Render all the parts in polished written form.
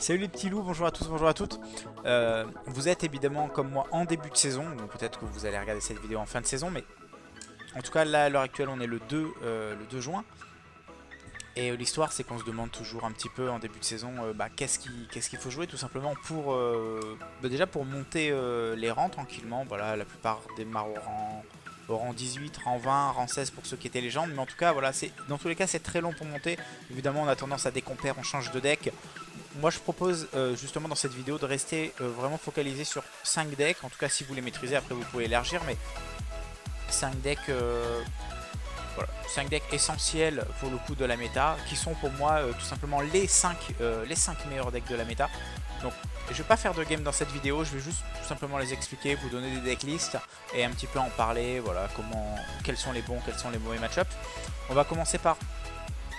Salut les petits loups, bonjour à tous, bonjour à toutes. Vous êtes évidemment comme moi en début de saison, donc peut-être que vous allez regarder cette vidéo en fin de saison, mais en tout cas là à l'heure actuelle on est le 2 juin. Et l'histoire c'est qu'on se demande toujours un petit peu en début de saison qu'est-ce qu'il faut jouer tout simplement pour déjà pour monter les rangs tranquillement. Voilà, la plupart démarrent au rang 18, rang 20, rang 16 pour ceux qui étaient légendes. Mais en tout cas voilà, dans tous les cas c'est très long pour monter. Évidemment on a tendance à décompère, on change de deck. Moi je propose justement dans cette vidéo de rester vraiment focalisé sur 5 decks. En tout cas si vous les maîtrisez, après vous pouvez élargir, mais 5 decks, voilà, 5 decks essentiels pour le coup de la méta, qui sont pour moi tout simplement les 5 meilleurs decks de la méta. Donc je vais pas faire de game dans cette vidéo, je vais juste tout simplement les expliquer, vous donner des decklists et un petit peu en parler, voilà, quels sont les bons, quels sont les mauvais match-ups. On va commencer par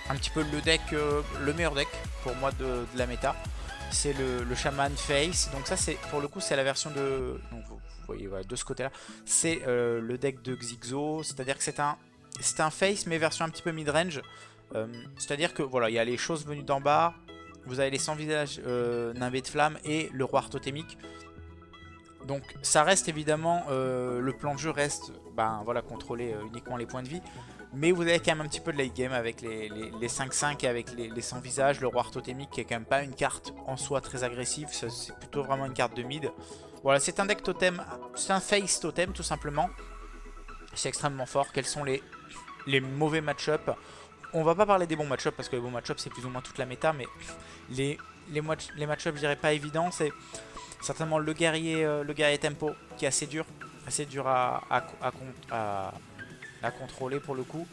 un petit peu le deck, le meilleur deck pour moi de la méta. C'est le Shaman Face. Donc ça c'est pour le coup c'est la version de. Donc vous voyez voilà, de ce côté là. C'est le deck de Xyxo. C'est-à-dire que c'est un face mais version un petit peu mid-range. C'est-à-dire que voilà, il y a les choses venues d'en bas. Vous avez les 100 visages nimbés de flamme et le roi totémique. Donc ça reste évidemment, le plan de jeu reste voilà, contrôler uniquement les points de vie. Mais vous avez quand même un petit peu de late game avec les 5-5 et avec les 100 visages. Le roi totémique qui est quand même pas une carte en soi très agressive. C'est plutôt vraiment une carte de mid. Voilà, c'est un deck totem, c'est un face totem tout simplement. C'est extrêmement fort. Quels sont les mauvais match-up? On va pas parler des bons match-up parce que les bons match-up c'est plus ou moins toute la méta. Mais les match-up je dirais pas évidents. C'est certainement le guerrier tempo qui est assez dur à contrôler pour le coup.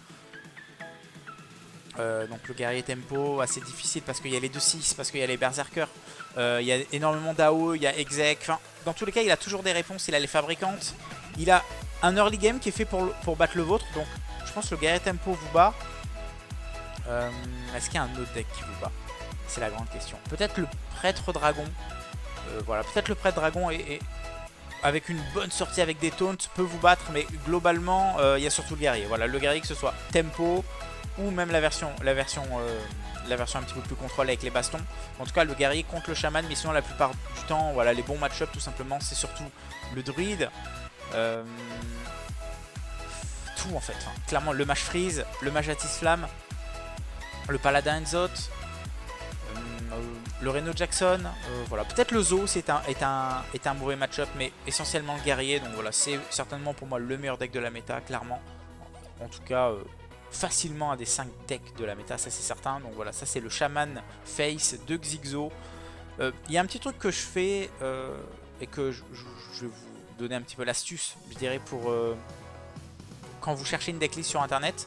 Donc le guerrier tempo assez difficile parce qu'il y a les 2-6, parce qu'il y a les berserkers, il y a énormément d'AO, il y a exec, enfin dans tous les cas il a toujours des réponses, il a les fabricantes, il a un early game qui est fait pour battre le vôtre, donc je pense que le guerrier tempo vous bat. Est-ce qu'il y a un autre deck qui vous bat? C'est la grande question. Peut-être le prêtre dragon, voilà, peut-être le prêtre dragon est avec une bonne sortie avec des taunts peut vous battre, mais globalement il y a surtout le guerrier. Voilà, le guerrier, que ce soit tempo ou même la version un petit peu plus contrôle avec les bastons. En tout cas le guerrier contre le chaman, mais sinon la plupart du temps voilà, les bons match-up tout simplement c'est surtout le druide, tout en fait, enfin, clairement le mage freeze, le mage Atis flamme, le paladin Enzot, le Reno Jackson, voilà. Peut-être le Zo est un mauvais match-up, mais essentiellement le guerrier. Donc voilà, c'est certainement pour moi le meilleur deck de la méta, clairement. En tout cas, facilement un des 5 decks de la méta, ça c'est certain. Donc voilà, ça c'est le Shaman Face de Xyxo. Il y a un petit truc que je fais et que je vais vous donner un petit peu l'astuce, je dirais, pour quand vous cherchez une decklist sur internet.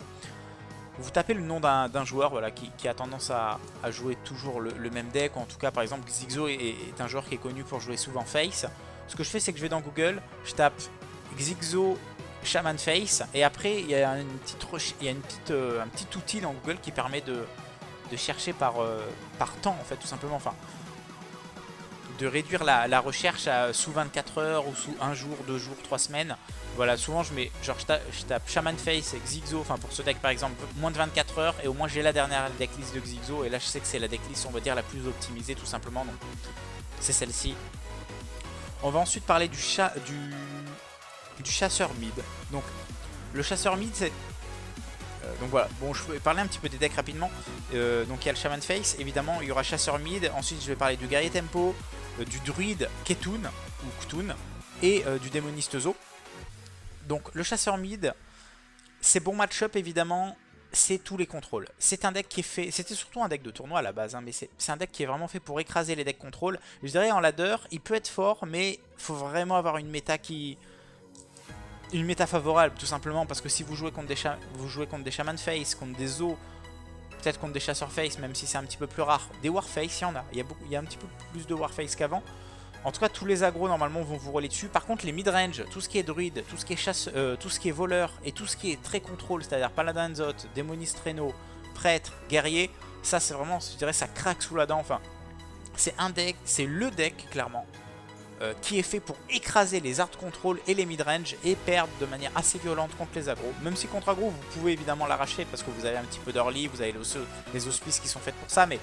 Vous tapez le nom d'un joueur voilà, qui a tendance à jouer toujours le même deck. En tout cas, par exemple, Xyxo est un joueur qui est connu pour jouer souvent face. Ce que je fais, c'est que je vais dans Google, je tape Xyxo Shaman Face, et après, il y a un petit outil dans Google qui permet de chercher par temps, en fait, tout simplement. Enfin, de réduire la recherche sous 24 heures ou sous 1 jour, 2 jours, 3 semaines. Voilà, souvent je mets, genre je tape Shaman Face et Xyxo, enfin pour ce deck par exemple, moins de 24 heures, et au moins j'ai la dernière decklist de Xyxo, et là je sais que c'est la decklist on va dire la plus optimisée tout simplement, donc c'est celle-ci. On va ensuite parler du chasseur mid. Donc le chasseur mid c'est... donc voilà, bon je vais parler un petit peu des decks rapidement. Donc il y a le Shaman Face, évidemment il y aura chasseur mid, ensuite je vais parler du guerrier tempo, du druide Ketun ou Ktun, et du démoniste Zo. Donc le chasseur mid, c'est bon match-up évidemment, c'est tous les contrôles. C'est un deck qui est fait, c'était surtout un deck de tournoi à la base, hein, mais c'est un deck qui est vraiment fait pour écraser les decks contrôle. Je dirais en ladder, il peut être fort, mais il faut vraiment avoir une méta favorable tout simplement, parce que si vous jouez contre des Shaman Face, contre des Zo, peut-être contre des chasseurs Face, même si c'est un petit peu plus rare, des Warface, il y en a, il y a un petit peu plus de Warface qu'avant. En tout cas, tous les agros normalement vont vous rouler dessus. Par contre, les mid-range, tout ce qui est druide, tout ce qui est tout ce qui est voleur et tout ce qui est très contrôle, c'est-à-dire paladin Enzot, démoniste Reno, prêtre, guerrier, ça c'est vraiment, je dirais, ça craque sous la dent. Enfin, c'est un deck, c'est le deck clairement qui est fait pour écraser les hard control et les mid-range et perdre de manière assez violente contre les agros. Même si contre agro, vous pouvez évidemment l'arracher parce que vous avez un petit peu d'early, vous avez les auspices qui sont faits pour ça, mais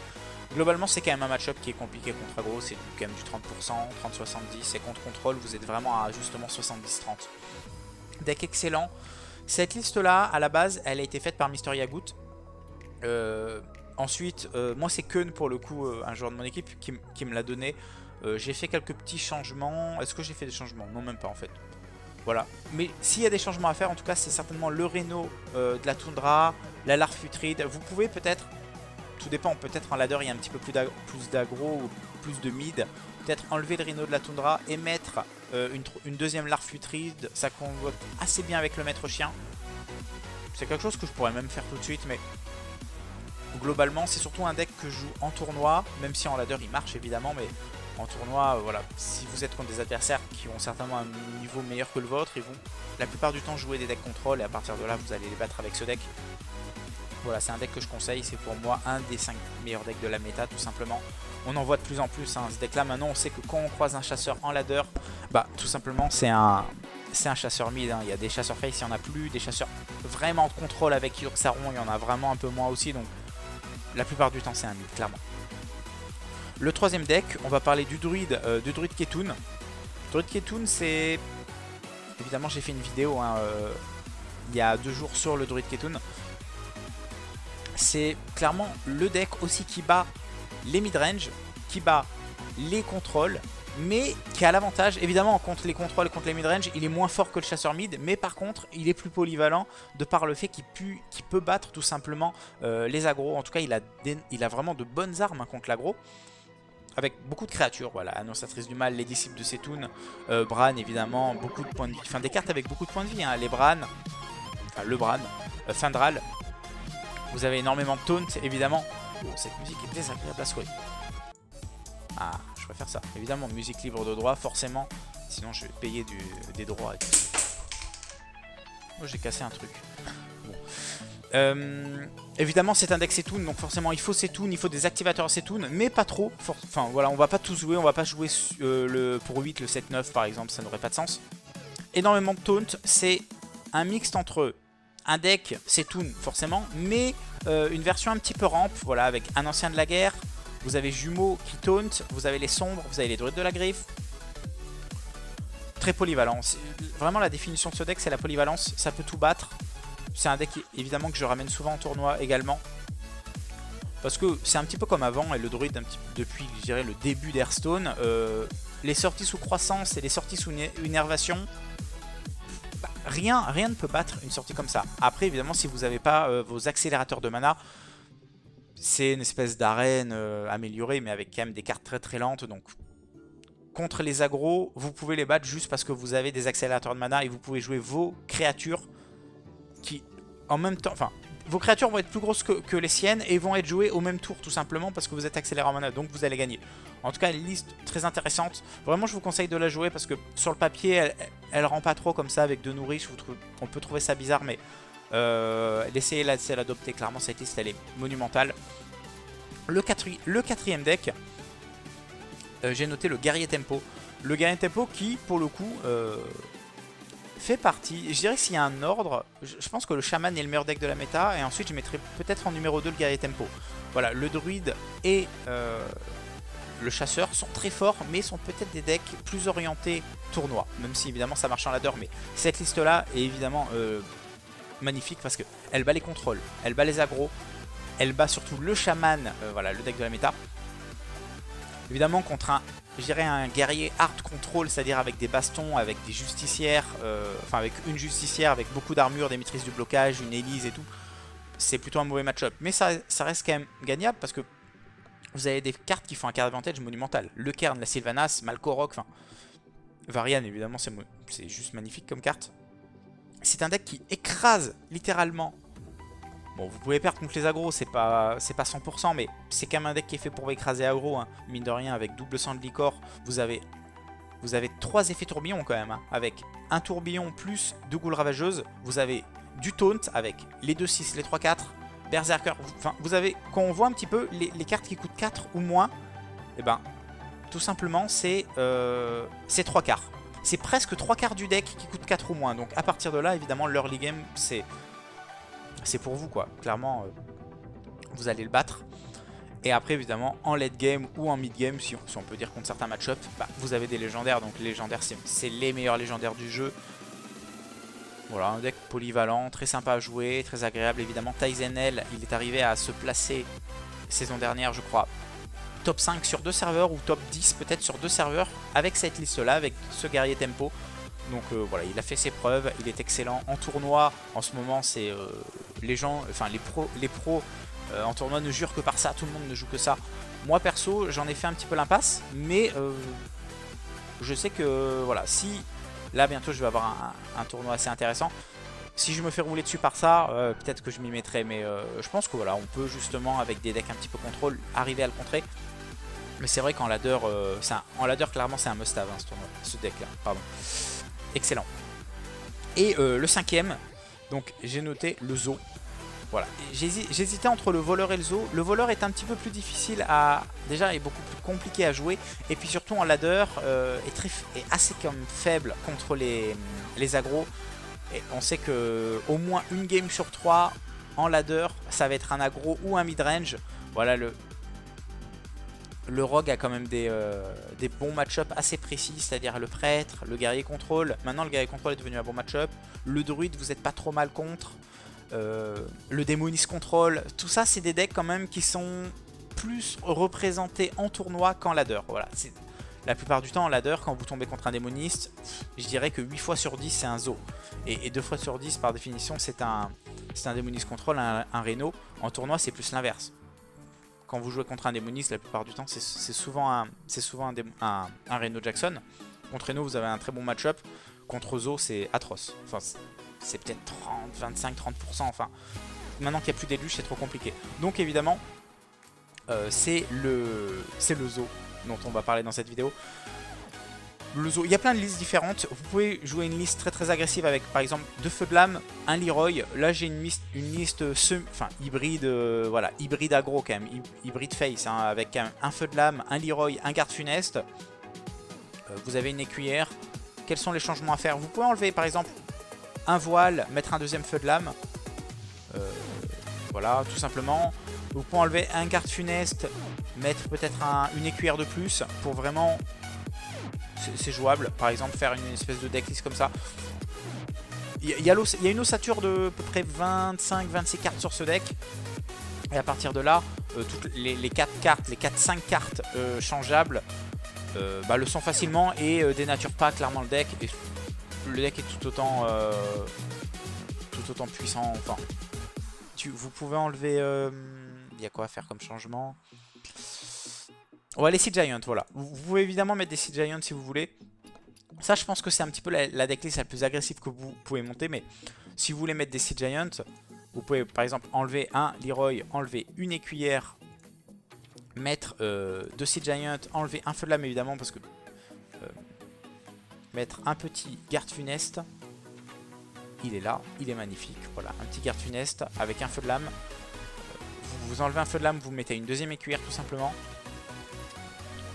Globalement, c'est quand même un match-up qui est compliqué contre aggro, c'est quand même du 30%, 30-70, et contre contrôle, vous êtes vraiment à justement 70-30. Deck excellent. Cette liste-là, à la base, elle a été faite par Mister Yagut. Ensuite, moi c'est Keun pour le coup, un joueur de mon équipe qui me l'a donné. J'ai fait quelques petits changements. Est-ce que j'ai fait des changements? Non, même pas en fait. Voilà. Mais s'il y a des changements à faire, en tout cas, c'est certainement le Reno de la Toundra, la Larfutride. Vous pouvez peut-être, tout dépend, peut-être en ladder il y a un petit peu plus d'aggro ou plus de mid. Peut-être enlever le Reno de la Toundra et mettre une deuxième Larfutride. Ça convoque assez bien avec le maître chien. C'est quelque chose que je pourrais même faire tout de suite, mais globalement, c'est surtout un deck que je joue en tournoi, même si en ladder il marche évidemment, mais en tournoi, voilà, si vous êtes contre des adversaires qui ont certainement un niveau meilleur que le vôtre, ils vont la plupart du temps jouer des decks contrôle et à partir de là, vous allez les battre avec ce deck. Voilà, c'est un deck que je conseille, c'est pour moi un des 5 meilleurs decks de la méta, tout simplement. On en voit de plus en plus, hein, ce deck là, maintenant on sait que quand on croise un chasseur en ladder, bah tout simplement c'est un chasseur mid, hein. Il y a des chasseurs face, il n'y en a plus, des chasseurs vraiment de contrôle avec Yurxaron, il y en a vraiment un peu moins aussi, donc la plupart du temps c'est un mid, clairement. Le troisième deck, on va parler du druide Ketun. Druide Ketun, c'est... Évidemment j'ai fait une vidéo hein, il y a 2 jours sur le druide Ketun. C'est clairement le deck aussi qui bat les mid-range, qui bat les contrôles, mais qui a l'avantage, évidemment contre les contrôles et contre les mid-range, il est moins fort que le chasseur mid, mais par contre il est plus polyvalent de par le fait qu'il peut battre tout simplement les aggros. En tout cas il a vraiment de bonnes armes hein, contre l'aggro. Avec beaucoup de créatures, voilà, Annonciatrice du Mal, les disciples de Setun, Bran évidemment, beaucoup de points de vie, enfin des cartes avec beaucoup de points de vie, hein, les Bran, enfin le Bran, Findral, vous avez énormément de taunt évidemment. Oh, cette musique est désagréable à souhait. Ah, je préfère ça, évidemment, musique libre de droit, forcément, sinon je vais payer des droits. Oh, j'ai cassé un truc. Bon. Évidemment c'est un deck Setun, donc forcément il faut Setun, il faut des activateurs Setun, mais pas trop. Enfin voilà, on va pas tous jouer, on va pas jouer pour 8, le 7-9 par exemple, ça n'aurait pas de sens. Énormément de taunt, c'est un mixte entre un deck Setun forcément, mais une version un petit peu rampe, voilà, avec un ancien de la guerre, vous avez Jumeaux qui taunt, vous avez les sombres, vous avez les druides de la griffe. Très polyvalent, vraiment la définition de ce deck c'est la polyvalence, ça peut tout battre. C'est un deck évidemment que je ramène souvent en tournoi également. Parce que c'est un petit peu comme avant, et le druide depuis je dirais le début d'Hearthstone. Les sorties sous croissance et les sorties sous innervation, bah, rien ne peut battre une sortie comme ça. Après évidemment si vous n'avez pas vos accélérateurs de mana, c'est une espèce d'arène améliorée mais avec quand même des cartes très très lentes. Donc contre les aggros, vous pouvez les battre juste parce que vous avez des accélérateurs de mana et vous pouvez jouer vos créatures qui en même temps, enfin vos créatures vont être plus grosses que les siennes et vont être jouées au même tour tout simplement parce que vous êtes accéléré en mana, donc vous allez gagner. En tout cas une liste très intéressante, vraiment je vous conseille de la jouer parce que sur le papier elle rend pas trop comme ça avec 2 nourriches, on peut trouver ça bizarre mais laissez l'adopter, clairement cette liste elle est monumentale. Le quatrième deck, j'ai noté le guerrier tempo. Le guerrier tempo qui pour le coup fait partie, je dirais que s'il y a un ordre, je pense que le chaman est le meilleur deck de la méta et ensuite je mettrai peut-être en numéro 2 le guerrier tempo. Voilà, le druide et le chasseur sont très forts mais sont peut-être des decks plus orientés tournoi, même si évidemment ça marche en ladder, mais cette liste là est évidemment magnifique parce qu'elle bat les contrôles, elle bat les aggros, elle bat surtout le chaman, voilà le deck de la méta. Évidemment contre je dirais un guerrier hard control, c'est-à-dire avec des bastons, avec des justicières, enfin avec une justicière, avec beaucoup d'armure, des maîtrises du blocage, une Élise et tout, c'est plutôt un mauvais match-up. Mais ça reste quand même gagnable parce que vous avez des cartes qui font un card advantage monumental. Le Cairn, la Sylvanas, Malkorok, enfin Varian évidemment c'est juste magnifique comme carte. C'est un deck qui écrase littéralement. Bon, vous pouvez perdre contre les aggros, c'est pas 100%, mais c'est quand même un deck qui est fait pour écraser aggro, hein. Mine de rien, avec double sang de licor, vous avez 3 effets tourbillons quand même, hein. Avec un tourbillon plus 2 goules ravageuses, vous avez du taunt avec les 2-6, les 3-4, berserker, enfin vous avez, quand on voit un petit peu les cartes qui coûtent 4 ou moins, et ben tout simplement c'est 3 quarts. C'est presque 3 quarts du deck qui coûte 4 ou moins, donc à partir de là, évidemment, l'early game, c'est pour vous quoi, clairement vous allez le battre. Et après évidemment en late game ou en mid game, si on peut dire contre certains match-up, bah, vous avez des légendaires. Donc les légendaires c'est les meilleurs légendaires du jeu. Voilà, un deck polyvalent, très sympa à jouer, très agréable évidemment. Tyzenel, il est arrivé à se placer saison dernière je crois top 5 sur 2 serveurs ou top 10 peut-être sur 2 serveurs avec cette liste là, avec ce guerrier tempo. Donc voilà, il a fait ses preuves, il est excellent en tournoi. En ce moment c'est les gens, enfin les pros en tournoi ne jurent que par ça, tout le monde ne joue que ça. Moi perso j'en ai fait un petit peu l'impasse, mais je sais que voilà, si là bientôt je vais avoir un tournoi assez intéressant, si je me fais rouler dessus par ça, peut-être que je m'y mettrai. Mais je pense que voilà, on peut justement avec des decks un petit peu contrôle arriver à le contrer. Mais c'est vrai qu'en ladder, en ladder clairement c'est un must-have hein, ce deck là, pardon. Excellent. Et le cinquième, donc j'ai noté le Zo. Voilà, j'hésitais entre le voleur et le Zo. Le voleur est un petit peu plus difficile à... Déjà est beaucoup plus compliqué à jouer. Et puis surtout en ladder est assez comme faible contre les agros. Et on sait que au moins une game sur 3 en ladder, ça va être un aggro ou un mid-range. Voilà, le rogue a quand même des bons match-up assez précis, c'est-à-dire le prêtre, le guerrier contrôle. Maintenant le guerrier contrôle est devenu un bon match-up. Le druide vous n'êtes pas trop mal contre. Le démoniste contrôle. Tout ça c'est des decks quand même qui sont plus représentés en tournoi qu'en ladder. Voilà, la plupart du temps en ladder, quand vous tombez contre un démoniste, je dirais que 8 fois sur 10 c'est un Zo. Et 2 fois sur 10 par définition c'est un démoniste contrôle, un Reno. En tournoi c'est plus l'inverse. Quand vous jouez contre un démoniste, la plupart du temps c'est souvent un Reno Jackson. Contre Reno vous avez un très bon match-up. Contre Zo c'est atroce. Enfin c'est peut-être 30, 25, 30%. Enfin maintenant qu'il n'y a plus d'éluge c'est trop compliqué. Donc évidemment c'est le Zo dont on va parler dans cette vidéo. Le Zo, il y a plein de listes différentes. Vous pouvez jouer une liste très agressive avec par exemple 2 feux de lame, un Leroy. Là j'ai une liste hybride, voilà, hybride aggro quand même, hybride face hein, avec un feu de lame, un Leroy, un garde funeste. Vous avez une écuyère. Quels sont les changements à faire? Vous pouvez enlever par exemple un voile, mettre un deuxième feu de lame. Voilà, tout simplement. Vous pouvez enlever un garde funeste, mettre peut-être une écuyère de plus pour vraiment... C'est jouable. Par exemple, faire une espèce de decklist comme ça. Il y a une ossature de à peu près 25-26 cartes sur ce deck. Et à partir de là, toutes les 4 cartes, les 4-5 cartes changeables le sont facilement et dénaturent pas clairement le deck. Et le deck est tout autant puissant. Enfin, vous pouvez enlever... il y a quoi à faire comme changement? Ouais, les Sea Giants, voilà. Vous pouvez évidemment mettre des Sea Giants si vous voulez. Ça, je pense que c'est un petit peu la decklist la plus agressive que vous pouvez monter. Mais si vous voulez mettre des Sea Giants, vous pouvez par exemple enlever un Leroy, enlever une écuyère, mettre 2 Sea Giants, enlever un feu de lame évidemment parce que... mettre un petit garde funeste. Il est là, il est magnifique. Voilà, un petit garde funeste avec un feu de lame. Vous enlevez un feu de lame, vous mettez une deuxième écuyère tout simplement.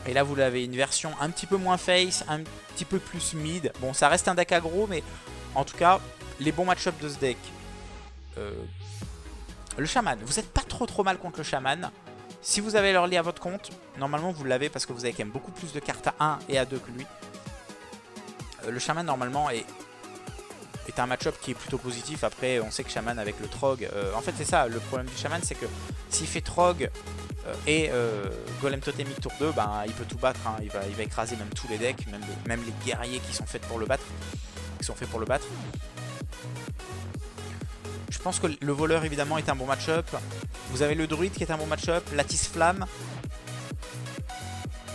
Et là vous avez une version un petit peu moins face, un petit peu plus mid. Bon, ça reste un deck aggro, mais en tout cas, les bons match-up de ce deck. Le chaman, vous n'êtes pas trop mal contre le chaman. Si vous avez l'early à votre compte, normalement vous l'avez parce que vous avez quand même beaucoup plus de cartes à 1 et à 2 que lui. Le chaman normalement est un match-up qui est plutôt positif. Après on sait que chaman avec le trog, en fait c'est ça le problème du chaman, c'est que s'il fait trog et golem totémique tour 2, ben, il peut tout battre hein. il va écraser même tous les decks, même les guerriers qui sont faits pour le battre, Je pense que le voleur évidemment est un bon match-up. Vous avez le druide qui est un bon match-up, Lattice Flamme.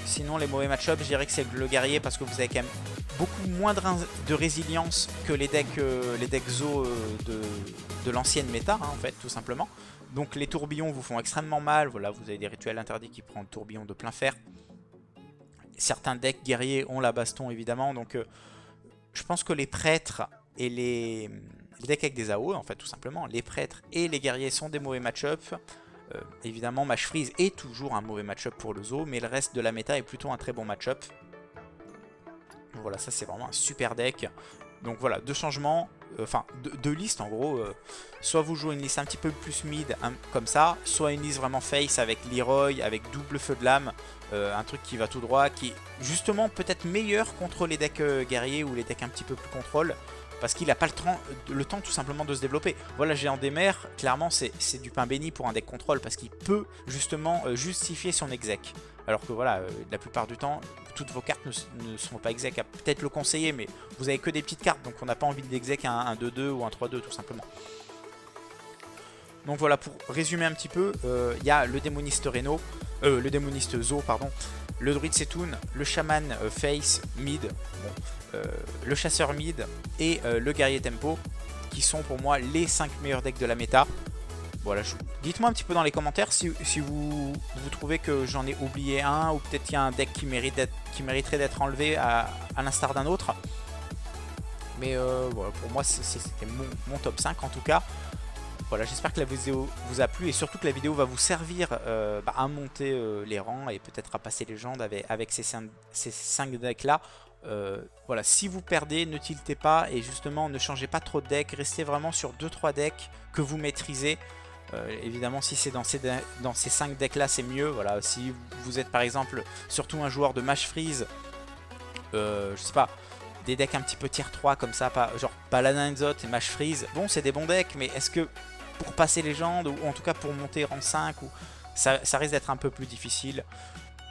Sinon les mauvais match-up, je dirais que c'est le guerrier parce que vous avez quand même beaucoup moins de résilience que les decks Zo de l'ancienne méta hein, en fait, tout simplement. Donc les tourbillons vous font extrêmement mal. Voilà, vous avez des rituels interdits qui prennent tourbillon de plein fer. Certains decks guerriers ont la baston évidemment. Donc je pense que les prêtres et les decks avec des AOE en fait tout simplement, les prêtres et les guerriers sont des mauvais match-up. Évidemment Mage Freeze est toujours un mauvais match-up pour le Zo, mais le reste de la méta est plutôt un très bon match-up. Voilà, ça c'est vraiment un super deck. Donc voilà, deux changements, enfin deux listes en gros. Soit vous jouez une liste un petit peu plus mid comme ça, soit une liste vraiment face avec Leroy, avec double feu de lame, un truc qui va tout droit, qui est justement peut-être meilleur contre les decks guerriers ou les decks un petit peu plus contrôle. Parce qu'il n'a pas le temps tout simplement de se développer. Voilà, Géant des mers, clairement c'est du pain béni pour un deck contrôle. Parce qu'il peut justement justifier son exec. Alors que voilà, la plupart du temps, toutes vos cartes ne sont pas exec. Peut-être le conseiller, mais vous avez que des petites cartes. Donc on n'a pas envie d'exec un 2-2 ou un 3-2 tout simplement. Donc voilà, pour résumer un petit peu, il y a le démoniste le démoniste Zo, pardon, le druide Setoun, le chaman face mid, bon, le chasseur mid et le guerrier tempo, qui sont pour moi les 5 meilleurs decks de la méta. Voilà, dites-moi un petit peu dans les commentaires si vous trouvez que j'en ai oublié un, ou peut-être qu'il y a un deck qui mériterait d'être enlevé à l'instar d'un autre. Mais voilà, pour moi c'était mon top 5 en tout cas. Voilà, j'espère que la vidéo vous a plu et surtout que la vidéo va vous servir à monter les rangs et peut-être à passer légende avec ces 5 decks là. Voilà, si vous perdez, ne tiltez pas et justement ne changez pas trop de decks, restez vraiment sur 2-3 decks que vous maîtrisez. Évidemment, si c'est dans ces 5 decks là, c'est mieux. Voilà, si vous êtes par exemple surtout un joueur de Mage Freeze, je sais pas, des decks un petit peu tier 3 comme ça, genre Paladin Exot et Mage Freeze, bon c'est des bons decks, mais est-ce que pour passer légende ou en tout cas pour monter rang 5 ça risque d'être un peu plus difficile.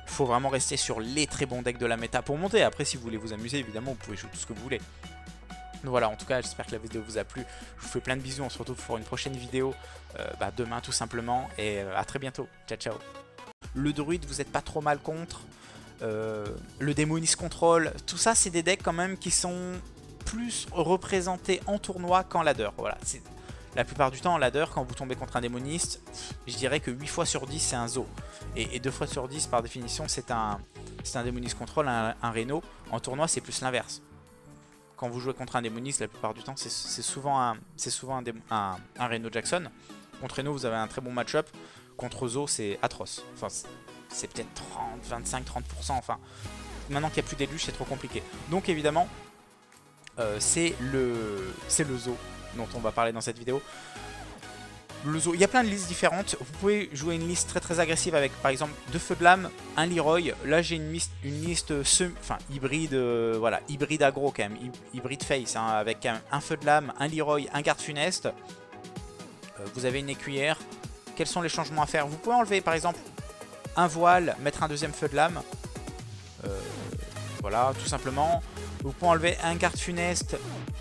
Il faut vraiment rester sur les très bons decks de la méta pour monter. Après si vous voulez vous amuser, évidemment vous pouvez jouer tout ce que vous voulez. Donc voilà, en tout cas j'espère que la vidéo vous a plu. Je vous fais plein de bisous, on se retrouve pour une prochaine vidéo demain tout simplement. Et à très bientôt, ciao ciao. Le druide vous n'êtes pas trop mal contre. Le démoniste contrôle, tout ça c'est des decks quand même qui sont plus représentés en tournoi qu'en ladder. Voilà, la plupart du temps en ladder, quand vous tombez contre un démoniste, je dirais que 8 fois sur 10 c'est un Zo. Et 2 fois sur 10 par définition c'est un démoniste contrôle, un Reno. En tournoi c'est plus l'inverse. Quand vous jouez contre un démoniste, la plupart du temps c'est souvent un Reno Jackson. Contre Reno vous avez un très bon match-up. Contre Zo c'est atroce. Enfin, c'est peut-être 30, 25, 30%, enfin maintenant qu'il n'y a plus d'éluge c'est trop compliqué. Donc évidemment c'est le Zo dont on va parler dans cette vidéo. Le Zo, il y a plein de listes différentes. Vous pouvez jouer une liste très agressive avec par exemple 2 feux de lame, un Leroy. Là j'ai une liste hybride, voilà, hybride aggro quand même, hybride face, hein, avec un feu de lame, un Leroy, un garde funeste. Vous avez une écuyère. Quels sont les changements à faire? Vous pouvez enlever par exemple un voile, mettre un deuxième feu de lame. Voilà, tout simplement. Vous pouvez enlever un garde funeste,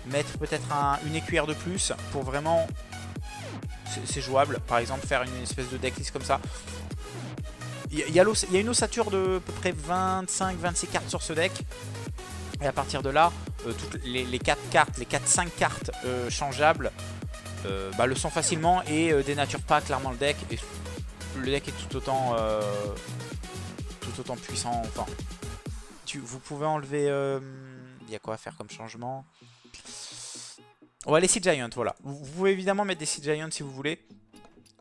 mettre peut-être une écuyère de plus pour vraiment... C'est jouable. Par exemple, faire une espèce de decklist comme ça. Il y a une ossature de à peu près 25-26 cartes sur ce deck. Et à partir de là, toutes les 4 cartes, les 4-5 cartes changeables le sont facilement et dénaturent pas clairement le deck. Et le deck est tout autant puissant. Enfin, vous pouvez enlever... il y a quoi à faire comme changement? Ouais, les Sea Giants, voilà. Vous pouvez évidemment mettre des Sea Giants si vous voulez.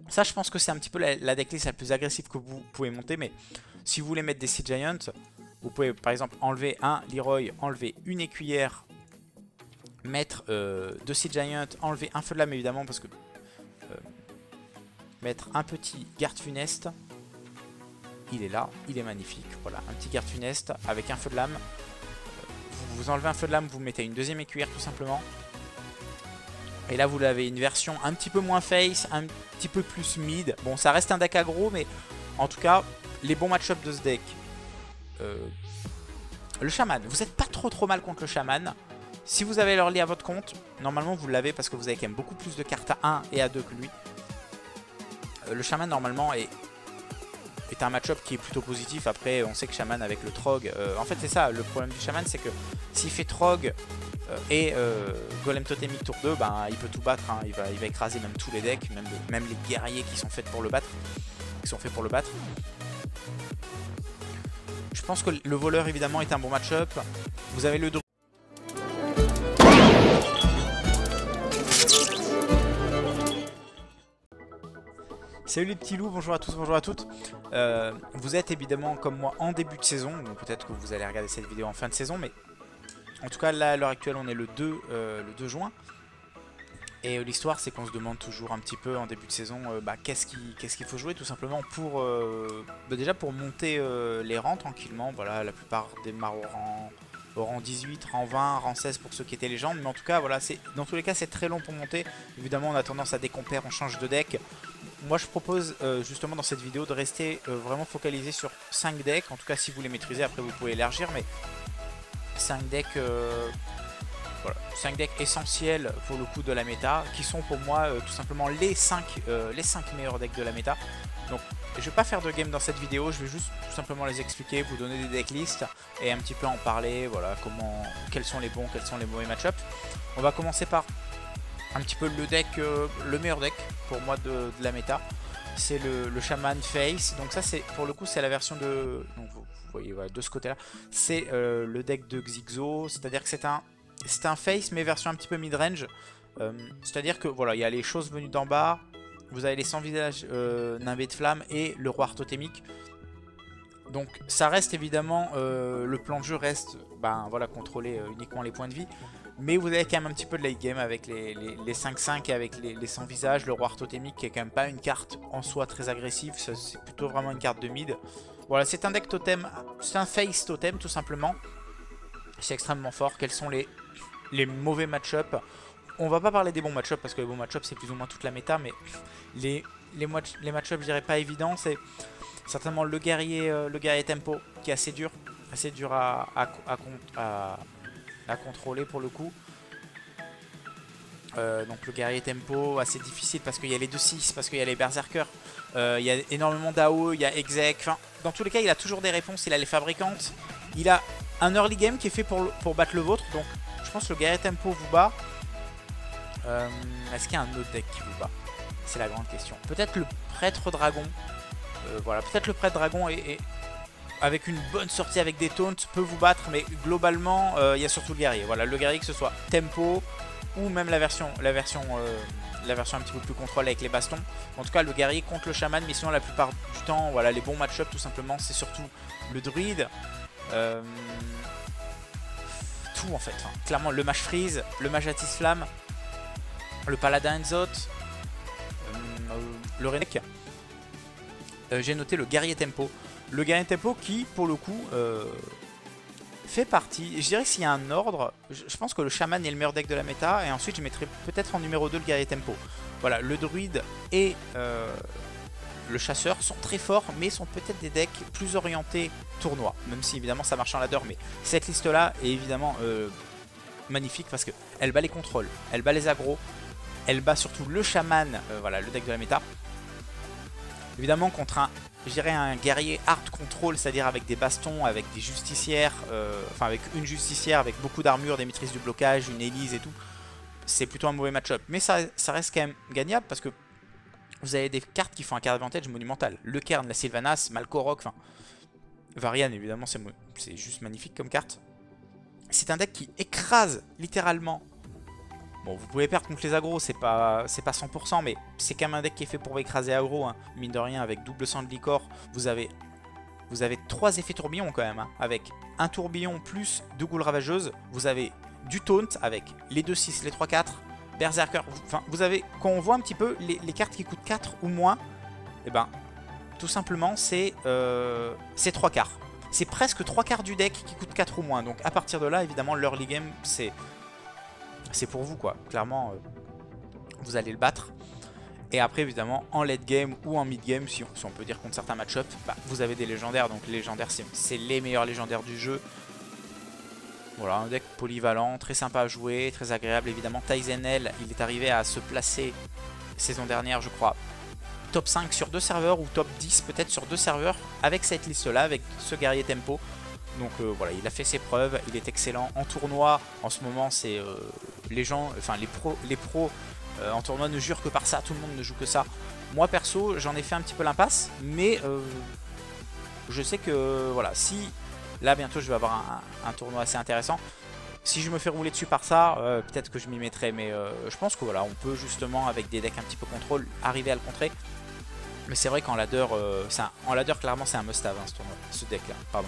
Ça, je pense que c'est un petit peu la decklist la plus agressive que vous pouvez monter. Mais si vous voulez mettre des Sea Giants, vous pouvez par exemple enlever un Leroy, enlever une écuyère, mettre 2 Sea Giants, enlever un feu de lame évidemment parce que... mettre un petit garde funeste. Il est là, il est magnifique. Voilà, un petit garde funeste avec un feu de lame. Vous enlevez un feu de lame, vous mettez une deuxième écuyère tout simplement. Et là vous avez une version un petit peu moins face, un petit peu plus mid. Bon, ça reste un deck aggro, mais en tout cas, les bons match-up de ce deck. Le chaman, vous n'êtes pas trop mal contre le chaman. Si vous avez l'early à votre compte, normalement vous l'avez parce que vous avez quand même beaucoup plus de cartes à 1 et à 2 que lui. Le chaman normalement est un match-up qui est plutôt positif. Après on sait que chaman avec le trog, en fait c'est ça le problème du chaman, c'est que s'il fait trog et golem totémique tour 2, ben, il peut tout battre, hein. il va écraser même tous les decks, même les guerriers qui sont faits pour le battre, Je pense que le voleur évidemment est un bon match-up. Vous avez le Salut les petits loups, bonjour à tous, bonjour à toutes. Vous êtes évidemment comme moi en début de saison, donc peut-être que vous allez regarder cette vidéo en fin de saison, mais En tout cas, là, à l'heure actuelle, on est le 2 juin. Et l'histoire, c'est qu'on se demande toujours un petit peu en début de saison qu'est-ce qu'il faut jouer tout simplement pour déjà pour monter les rangs tranquillement. Voilà, la plupart démarrent au rang 18, rang 20, rang 16 pour ceux qui étaient légendes. Mais en tout cas, voilà, dans tous les cas, c'est très long pour monter. Évidemment, on a tendance à décompère, on change de deck. Moi, je propose justement dans cette vidéo de rester vraiment focalisé sur 5 decks. En tout cas, si vous les maîtrisez, après vous pouvez élargir. Mais 5 decks... Voilà, 5 decks essentiels pour le coup de la méta, qui sont pour moi tout simplement les 5 meilleurs decks de la méta. Donc je vais pas faire de game dans cette vidéo, je vais juste tout simplement les expliquer, vous donner des decklists et un petit peu en parler, voilà, quels sont les bons, quels sont les mauvais match-ups. On va commencer par un petit peu le deck, le meilleur deck pour moi de la méta. C'est le Shaman Face, donc ça c'est pour le coup c'est la version de... Donc vous voyez voilà, de ce côté là, c'est le deck de Xixo, c'est à dire que c'est un face mais version un petit peu mid-range. C'est à dire que voilà, il y a les choses venues d'en bas, vous avez les 100 visages nimbés de flammes et le roi totémique. Donc ça reste évidemment, le plan de jeu reste voilà, contrôler uniquement les points de vie. Mais vous avez quand même un petit peu de late game avec les 5-5 et avec les 100 visages, le roi totémique qui est quand même pas une carte en soi très agressive, c'est plutôt vraiment une carte de mid. Voilà, c'est un deck totem, c'est un face totem tout simplement. C'est extrêmement fort. Quels sont les mauvais match-up? On va pas parler des bons match-up parce que les bons match-up c'est plus ou moins toute la méta, mais les match-up je dirais pas évidents, c'est certainement le guerrier tempo qui est assez dur à contrôler pour le coup. Donc le guerrier tempo assez difficile parce qu'il y a les 2-6, parce qu'il y a les berserkers, il y a énormément d'AOE, il y a exec, enfin dans tous les cas il a toujours des réponses, il a les fabricantes, il a un early game qui est fait pour battre le vôtre, donc je pense que le guerrier tempo vous bat. Est-ce qu'il y a un autre deck qui vous bat? C'est la grande question. Peut-être le prêtre dragon, voilà, peut-être le prêtre dragon est avec une bonne sortie avec des taunts peut vous battre, mais globalement il y a surtout le guerrier. Voilà, le guerrier que ce soit tempo ou même la version un petit peu plus contrôle avec les bastons. En tout cas le guerrier contre le chaman, mais sinon la plupart du temps, voilà, les bons match-up tout simplement c'est surtout le druide. Tout en fait, enfin, clairement le mage freeze, le mage Atis flamme, le paladin Enzot, le Renek. J'ai noté le guerrier tempo. Le guerrier tempo qui pour le coup fait partie, je dirais que s'il y a un ordre, je pense que le chaman est le meilleur deck de la méta et ensuite je mettrai peut-être en numéro 2 le guerrier tempo. Voilà, le druide et le chasseur sont très forts mais sont peut-être des decks plus orientés tournoi, même si évidemment ça marche en ladder, mais cette liste là est évidemment magnifique parce qu'elle bat les contrôles, elle bat les aggros, elle bat surtout le chaman, voilà le deck de la méta. Évidemment contre je dirais un guerrier hard control, c'est-à-dire avec des bastons, avec des justicières, enfin avec une justicière, avec beaucoup d'armure, des maîtrises du blocage, une Élise et tout, c'est plutôt un mauvais match-up. Mais ça reste quand même gagnable parce que vous avez des cartes qui font un card advantage monumental. Le Cairn, la Sylvanas, Malkorok, enfin Varian évidemment c'est juste magnifique comme carte. C'est un deck qui écrase littéralement. Bon, vous pouvez perdre contre les agros, c'est pas 100%, mais c'est quand même un deck qui est fait pour écraser aggro, hein. Mine de rien, avec double sang de licor, vous avez 3 effets tourbillons quand même, hein. Avec un tourbillon plus 2 goules ravageuses, vous avez du taunt avec les 2-6, les 3-4, berserker, enfin vous avez, quand on voit un petit peu les cartes qui coûtent 4 ou moins, et ben tout simplement c'est 3 quarts. C'est presque 3 quarts du deck qui coûte 4 ou moins, donc à partir de là, évidemment, l'early game, c'est pour vous quoi, clairement vous allez le battre. Et après évidemment en late game ou en mid game, si on peut dire contre certains match-up, vous avez des légendaires, donc les légendaires c'est les meilleurs légendaires du jeu. Voilà, un deck polyvalent, très sympa à jouer, très agréable évidemment. Taizenel, il est arrivé à se placer saison dernière je crois top 5 sur 2 serveurs ou top 10 peut-être sur 2 serveurs avec cette liste là, avec ce guerrier tempo. Donc voilà, il a fait ses preuves, il est excellent en tournoi. En ce moment, c'est les gens, enfin les pros en tournoi ne jurent que par ça, tout le monde ne joue que ça. Moi perso, j'en ai fait un petit peu l'impasse, mais je sais que voilà, si là bientôt je vais avoir un tournoi assez intéressant, si je me fais rouler dessus par ça, peut-être que je m'y mettrai, mais je pense que voilà, on peut justement avec des decks un petit peu contrôle arriver à le contrer. Mais c'est vrai qu'en ladder, en ladder clairement c'est un must-have, hein, ce deck là, pardon.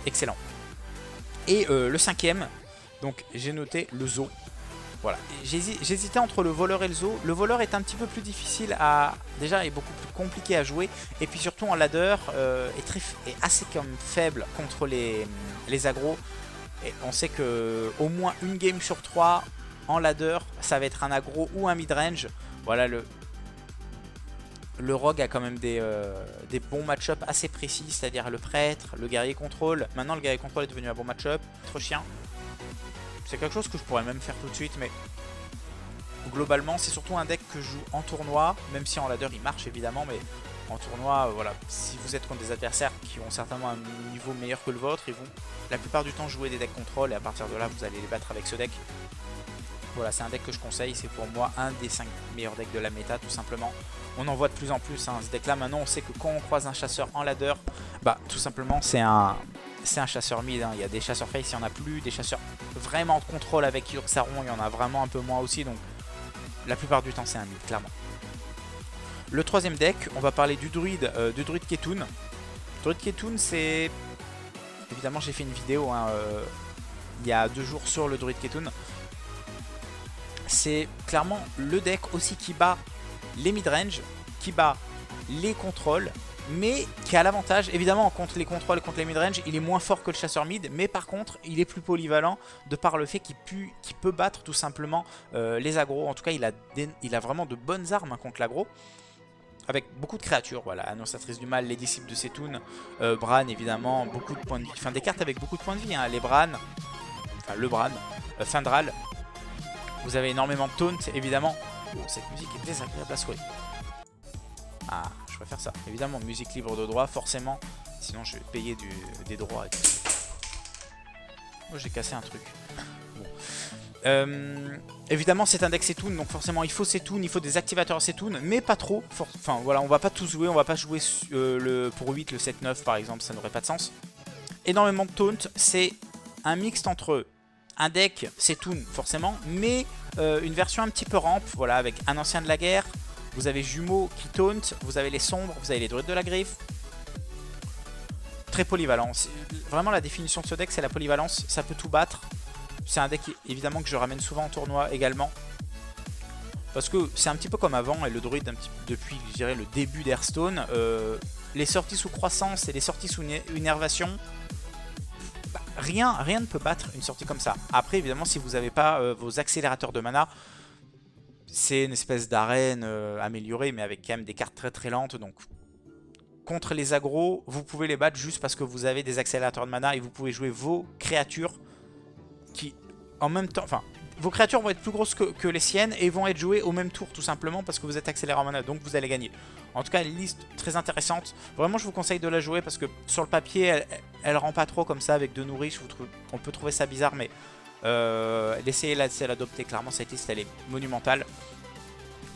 Excellent. Et le cinquième, Donc j'ai noté le zoo. Voilà, j'hésitais entre le voleur et le zoo. Le voleur est un petit peu plus difficile à... Déjà, est beaucoup plus compliqué à jouer. Et puis surtout en ladder, est assez comme faible contre les agros. Et on sait que au moins une game sur 3 en ladder, ça va être un aggro ou un midrange. Voilà, le rogue a quand même des bons match-up assez précis, c'est-à-dire le prêtre, le guerrier contrôle. Maintenant, le guerrier contrôle est devenu un bon match-up. Trop chien. C'est quelque chose que je pourrais même faire tout de suite, mais globalement, c'est surtout un deck que je joue en tournoi, même si en ladder il marche évidemment, mais en tournoi, voilà, si vous êtes contre des adversaires qui ont certainement un niveau meilleur que le vôtre, ils vont la plupart du temps jouer des decks contrôle et à partir de là, vous allez les battre avec ce deck. Voilà, c'est un deck que je conseille, c'est pour moi un des 5 meilleurs decks de la méta, tout simplement. On en voit de plus en plus, hein, ce deck là. Maintenant, on sait que quand on croise un chasseur en ladder, bah tout simplement, c'est un chasseur mid, hein. Il y a des chasseurs face, il n'y en a plus. Des chasseurs vraiment de contrôle avec Yurxaron, il y en a vraiment un peu moins aussi. Donc la plupart du temps, c'est un mid, clairement. Le troisième deck, on va parler du druide Ketun. Druide Ketun, c'est... Évidemment, j'ai fait une vidéo hein, il y a 2 jours sur le druide Ketun. C'est clairement le deck aussi qui bat les midrange, qui bat les contrôles, mais qui a l'avantage, évidemment, contre les contrôles et contre les midrange, il est moins fort que le chasseur mid, mais par contre, il est plus polyvalent de par le fait qu'il peut battre tout simplement les agros. En tout cas, il a vraiment de bonnes armes hein, contre l'agro, avec beaucoup de créatures, voilà, Annonciatrice du Mal, les disciples de Setun, Bran évidemment, beaucoup de points de vie, enfin des cartes avec beaucoup de points de vie, hein, les Bran, enfin le Bran, Findral. Vous avez énormément de taunt, évidemment. Oh, cette musique est désagréable à souhait. Ah, je préfère ça. Évidemment, musique libre de droit, forcément. Sinon, je vais payer des droits. Oh, j'ai cassé un truc. Bon. Évidemment, c'est un deck Setun, donc forcément, il faut Setun, il faut des activateurs Setun, mais pas trop. Enfin, voilà, on va pas tout jouer. On va pas jouer pour 8, le 7-9, par exemple, ça n'aurait pas de sens. Énormément de taunt, c'est un mixte entre... Un deck, c'est Toon forcément, mais une version un petit peu rampe, voilà, avec un ancien de la guerre. Vous avez Jumeaux qui taunt, vous avez les sombres, vous avez les druides de la griffe. Très polyvalent. Vraiment la définition de ce deck, c'est la polyvalence, ça peut tout battre. C'est un deck évidemment que je ramène souvent en tournoi également. Parce que c'est un petit peu comme avant, et le druide depuis je dirais le début d'Hearthstone. Les sorties sous croissance et les sorties sous énervation. Rien ne peut battre une sortie comme ça. Après, évidemment, si vous n'avez pas vos accélérateurs de mana, c'est une espèce d'arène améliorée, mais avec quand même des cartes très très lentes. Donc, contre les agros, vous pouvez les battre juste parce que vous avez des accélérateurs de mana et vous pouvez jouer vos créatures qui, en même temps, enfin, vos créatures vont être plus grosses que les siennes et vont être jouées au même tour, tout simplement parce que vous êtes accéléré en mana, donc vous allez gagner. En tout cas, une liste très intéressante. Vraiment, je vous conseille de la jouer parce que sur le papier, elle rend pas trop comme ça avec 2 nourriches. On peut trouver ça bizarre, mais l'essayer là, c'est l'adopter. Clairement, cette liste, elle est monumentale.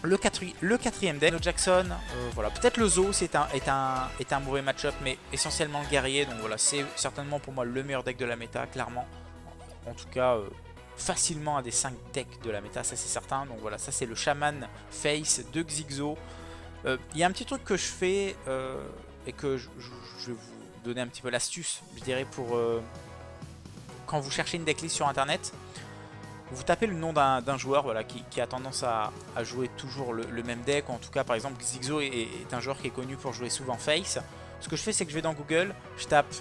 Le quatrième deck, le Jackson, voilà. Peut-être le Zoo est un mauvais match-up, mais essentiellement le guerrier. Donc voilà, c'est certainement pour moi le meilleur deck de la méta, clairement. En tout cas, facilement un des 5 decks de la méta, ça c'est certain. Donc voilà, ça c'est le Shaman Face de Xixo. Il y a un petit truc que je fais et que je vais vous donner un petit peu l'astuce, je dirais, pour quand vous cherchez une decklist sur internet. Vous tapez le nom d'un joueur voilà, qui a tendance à jouer toujours le même deck. En tout cas, par exemple, Xixo est un joueur qui est connu pour jouer souvent Face. Ce que je fais, c'est que je vais dans Google, je tape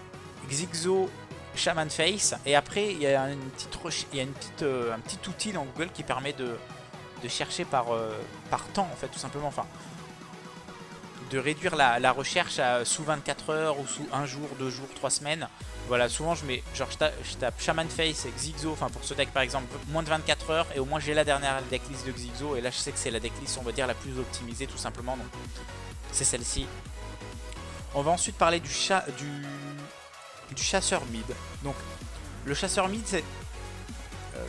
Xixo Shaman Face, et après, il y a un petit outil dans Google qui permet de chercher par temps, en fait, tout simplement. Enfin, de réduire la recherche sous 24 heures ou sous 1 jour, 2 jours, 3 semaines. Voilà, souvent je mets, genre je tape Shaman Face et Xixo, enfin pour ce deck par exemple, moins de 24 heures, et au moins j'ai la dernière decklist de Xixo, et là je sais que c'est la decklist, on va dire, la plus optimisée tout simplement, donc c'est celle-ci. On va ensuite parler du chasseur mid. Donc le chasseur mid, c'est...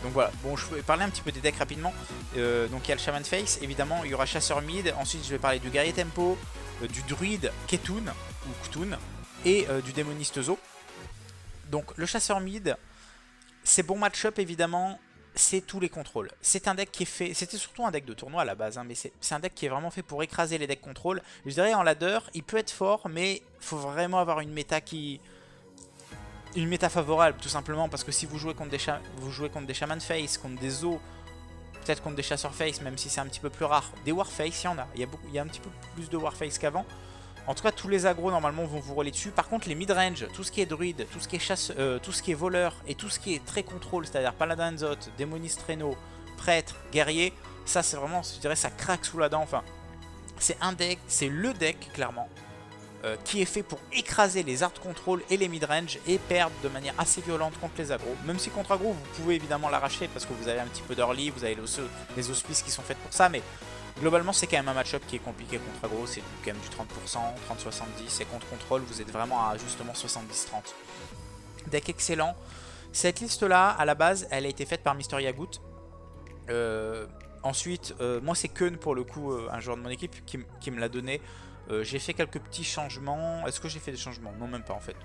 donc voilà, bon, je vais parler un petit peu des decks rapidement. Donc il y a le Shaman Face, évidemment, il y aura chasseur mid. Ensuite je vais parler du guerrier tempo, du druide Ketun ou Ktun, et du démoniste Zo. Donc le chasseur mid, c'est bon match-up évidemment, c'est tous les contrôles. C'est un deck qui est fait, c'était surtout un deck de tournoi à la base, hein, mais c'est un deck qui est vraiment fait pour écraser les decks contrôle. Je dirais en ladder, il peut être fort, mais il faut vraiment avoir une méta qui une méta favorable, tout simplement parce que si vous jouez contre des Shaman Face, contre des Zo, peut-être contre des Chasseurs Face, même si c'est un petit peu plus rare. Des Warface, il y en a. Il y a un petit peu plus de Warface qu'avant. En tout cas, tous les agros normalement vont vous rouler dessus. Par contre, les mid-range, tout ce qui est druide, tout ce qui est tout ce qui est voleur et tout ce qui est très contrôle, c'est-à-dire Paladin Zot, Démoniste Reno, Prêtre, Guerrier, ça c'est vraiment, je dirais, ça craque sous la dent. Enfin, c'est un deck, c'est le deck clairement. Qui est fait pour écraser les hard control et les mid-range et perdre de manière assez violente contre les agros. Même si contre agro, vous pouvez évidemment l'arracher parce que vous avez un petit peu d'early, vous avez les auspices qui sont faits pour ça, mais globalement c'est quand même un match-up qui est compliqué contre agro, c'est quand même du 30%, 30-70, et contre contrôle vous êtes vraiment à justement 70-30. Deck excellent. Cette liste-là, à la base, elle a été faite par Mister Yagut. Ensuite, moi c'est Keun pour le coup, un joueur de mon équipe qui me l'a donné. J'ai fait quelques petits changements. Est-ce que j'ai fait des changements? Non, même pas en fait.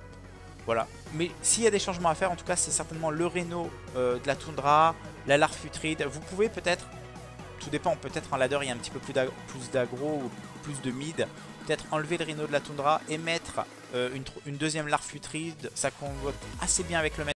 Voilà. Mais s'il y a des changements à faire, en tout cas, c'est certainement le Reno de la Toundra, la Larfutride. Vous pouvez peut-être, tout dépend, peut-être en ladder il y a un petit peu plus d'aggro ou plus de mid. Peut-être enlever le Reno de la Toundra et mettre une deuxième Larfutride. Ça convoque assez bien avec le maître.